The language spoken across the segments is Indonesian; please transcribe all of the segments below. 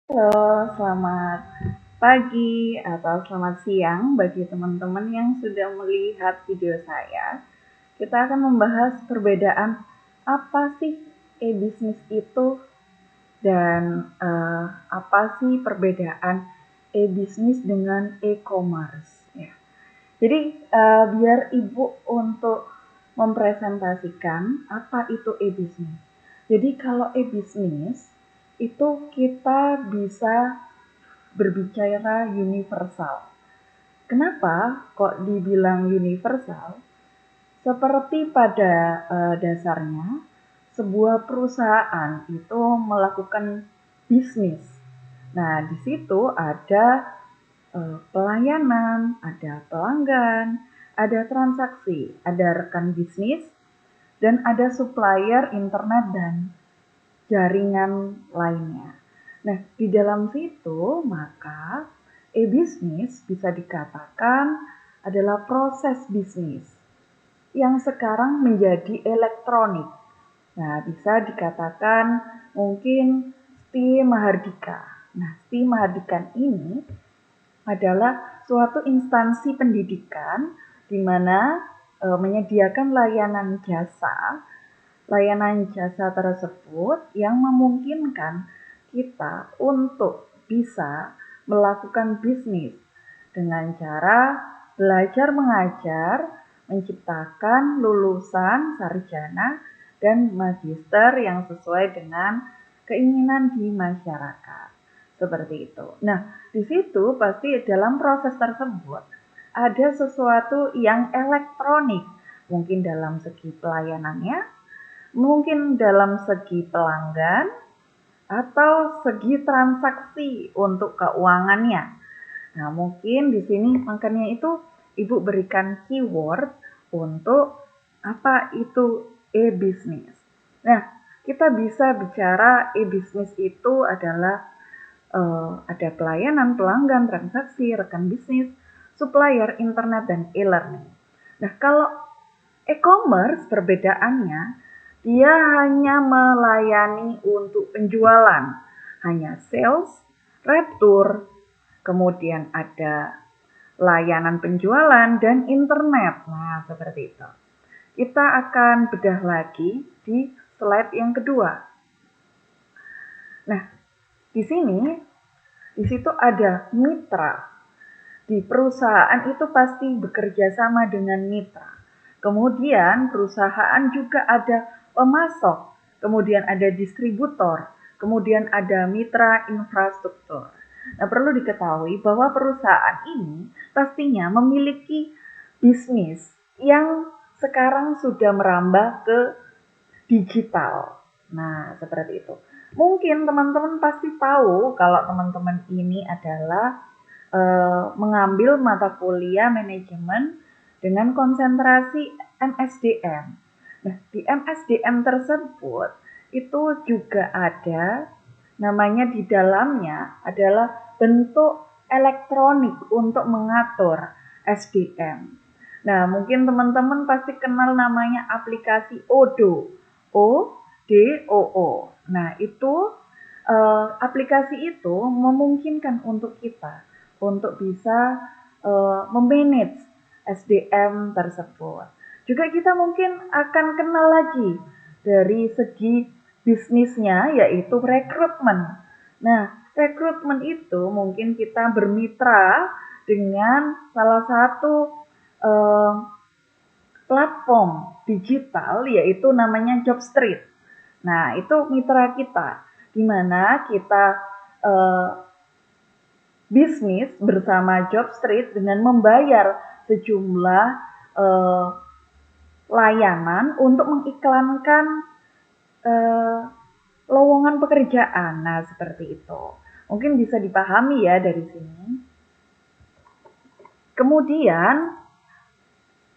Halo, selamat pagi atau selamat siang bagi teman-teman yang sudah melihat video saya. Kita akan membahas perbedaan apa sih e-bisnis itu dan apa sih perbedaan e-bisnis dengan e-commerce. Ya. Jadi biar Ibu untuk mempresentasikan apa itu e-bisnis. Jadi kalau e-bisnis itu kita bisa berbicara universal. Kenapa kok dibilang universal? Seperti pada dasarnya sebuah perusahaan itu melakukan bisnis. Nah, di situ ada pelayanan, ada pelanggan, ada transaksi, ada rekan bisnis, dan ada supplier internet dan jaringan lainnya. Nah, di dalam situ maka e-bisnis bisa dikatakan adalah proses bisnis yang sekarang menjadi elektronik. Nah, bisa dikatakan mungkin Sti Mahardika. Nah, Sti Mahardika ini adalah suatu instansi pendidikan di mana menyediakan layanan jasa tersebut yang memungkinkan kita untuk bisa melakukan bisnis dengan cara belajar mengajar, menciptakan lulusan sarjana dan magister yang sesuai dengan keinginan di masyarakat. Seperti itu. Nah, di situ pasti dalam proses tersebut ada sesuatu yang elektronik, mungkin dalam segi pelayanannya, mungkin dalam segi pelanggan, atau segi transaksi untuk keuangannya. Nah, mungkin di sini makanya itu Ibu berikan keyword untuk apa itu e-bisnis. Nah, kita bisa bicara e-bisnis itu adalah ada pelayanan, pelanggan, transaksi, rekan bisnis, supplier, internet, dan e-learning. Nah, kalau e-commerce perbedaannya, dia hanya melayani untuk penjualan, hanya sales, retur, kemudian ada layanan penjualan dan internet. Nah, seperti itu. Kita akan bedah lagi di slide yang kedua. Nah, di sini, di situ ada mitra. Di perusahaan itu pasti bekerja sama dengan mitra. Kemudian perusahaan juga ada pemasok, kemudian ada distributor, kemudian ada mitra infrastruktur. Nah, perlu diketahui bahwa perusahaan ini pastinya memiliki bisnis yang sekarang sudah merambah ke digital. Nah, seperti itu. Mungkin teman-teman pasti tahu kalau teman-teman ini adalah mengambil mata kuliah manajemen dengan konsentrasi MSDM. Nah, di MSDM tersebut itu juga ada namanya di dalamnya adalah bentuk elektronik untuk mengatur SDM. Nah, mungkin teman-teman pasti kenal namanya aplikasi Odoo. ODOO. Nah, itu aplikasi itu memungkinkan untuk kita untuk bisa memanage SDM tersebut. Juga kita mungkin akan kenal lagi dari segi bisnisnya yaitu rekrutmen. Nah, rekrutmen itu mungkin kita bermitra dengan salah satu eh, platform digital yaitu namanya Jobstreet. Nah, itu mitra kita di mana kita eh, bisnis bersama Jobstreet dengan membayar sejumlah eh, layanan untuk mengiklankan eh, lowongan pekerjaan. Nah, seperti itu. Mungkin bisa dipahami ya dari sini. Kemudian,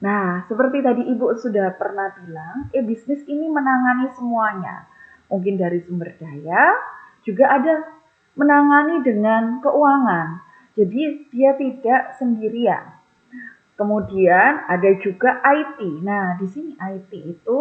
nah, seperti tadi Ibu sudah pernah bilang, e-bisnis ini menangani semuanya. Mungkin dari sumber daya, juga ada menangani dengan keuangan. Jadi dia tidak sendirian. Kemudian ada juga IT. Nah, di sini IT itu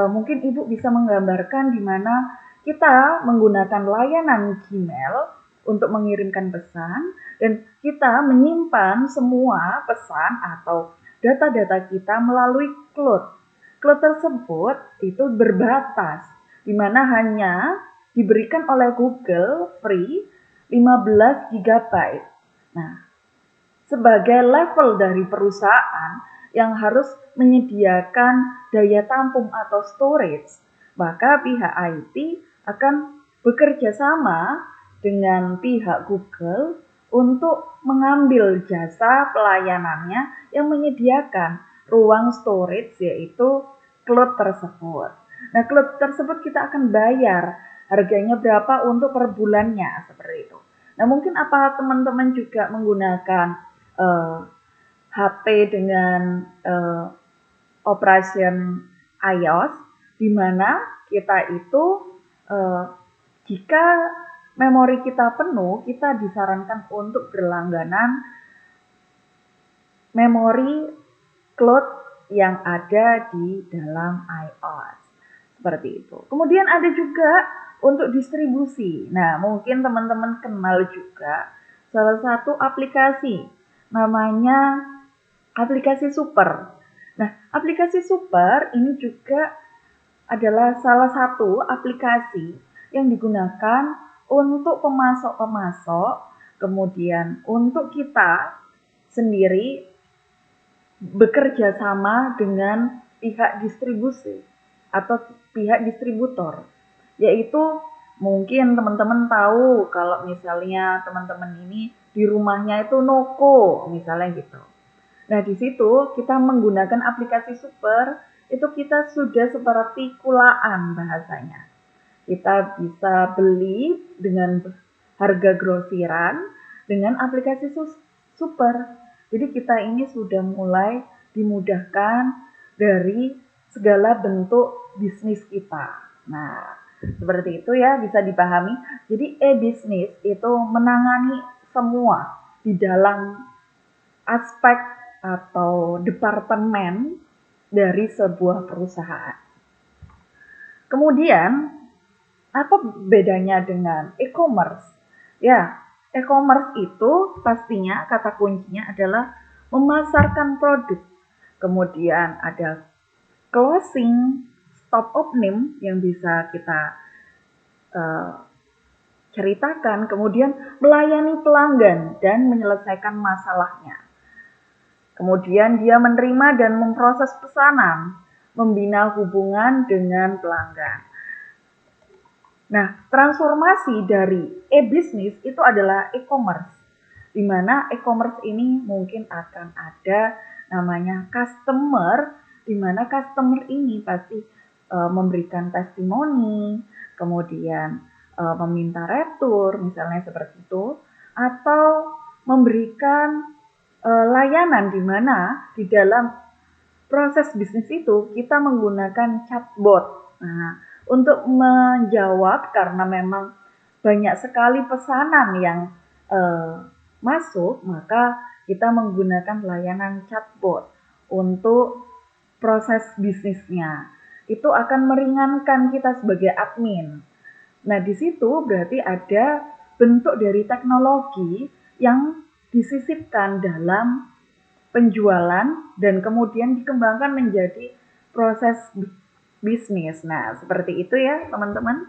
mungkin Ibu bisa menggambarkan di mana kita menggunakan layanan Gmail untuk mengirimkan pesan, dan kita menyimpan semua pesan atau data-data kita melalui cloud. Cloud tersebut itu berbatas, di mana hanya diberikan oleh Google free 15 GB. Nah, sebagai level dari perusahaan yang harus menyediakan daya tampung atau storage, maka pihak IT akan bekerja sama dengan pihak Google untuk mengambil jasa pelayanannya yang menyediakan ruang storage, yaitu cloud tersebut. Nah, cloud tersebut kita akan bayar harganya berapa untuk per bulannya, seperti itu. Nah, mungkin apa teman-teman juga menggunakan HP dengan operation iOS, di mana kita itu jika memori kita penuh, kita disarankan untuk berlangganan memori cloud yang ada di dalam iOS. Seperti itu. Kemudian ada juga untuk distribusi. Nah, mungkin teman-teman kenal juga salah satu aplikasi, namanya aplikasi Super. Nah, aplikasi Super ini juga adalah salah satu aplikasi yang digunakan untuk pemasok-pemasok, kemudian untuk kita sendiri bekerja sama dengan pihak distribusi atau pihak distributor, yaitu mungkin teman-teman tahu kalau misalnya teman-teman ini di rumahnya itu noko, misalnya gitu. Nah, di situ kita menggunakan aplikasi Super, itu kita sudah seperti kulaan bahasanya. Kita bisa beli dengan harga grosiran dengan aplikasi Super. Jadi kita ini sudah mulai dimudahkan dari segala bentuk bisnis kita. Nah, seperti itu ya, bisa dipahami. Jadi e-bisnis itu menangani semua di dalam aspek atau departemen dari sebuah perusahaan. Kemudian, apa bedanya dengan e-commerce? Ya, e-commerce itu pastinya kata kuncinya adalah memasarkan produk. Kemudian ada closing, stop opening yang bisa kita ceritakan, kemudian melayani pelanggan dan menyelesaikan masalahnya. Kemudian dia menerima dan memproses pesanan, membina hubungan dengan pelanggan. Nah, transformasi dari e-bisnis itu adalah e-commerce, di mana e-commerce ini mungkin akan ada namanya customer, di mana customer ini pasti memberikan testimoni, kemudian meminta retur, misalnya seperti itu, atau memberikan layanan di mana di dalam proses bisnis itu kita menggunakan chatbot. Nah, untuk menjawab karena memang banyak sekali pesanan yang masuk, maka kita menggunakan layanan chatbot untuk proses bisnisnya. Itu akan meringankan kita sebagai admin. Nah, di situ berarti ada bentuk dari teknologi yang disisipkan dalam penjualan dan kemudian dikembangkan menjadi proses bisnis. Nah, seperti itu ya, teman-teman.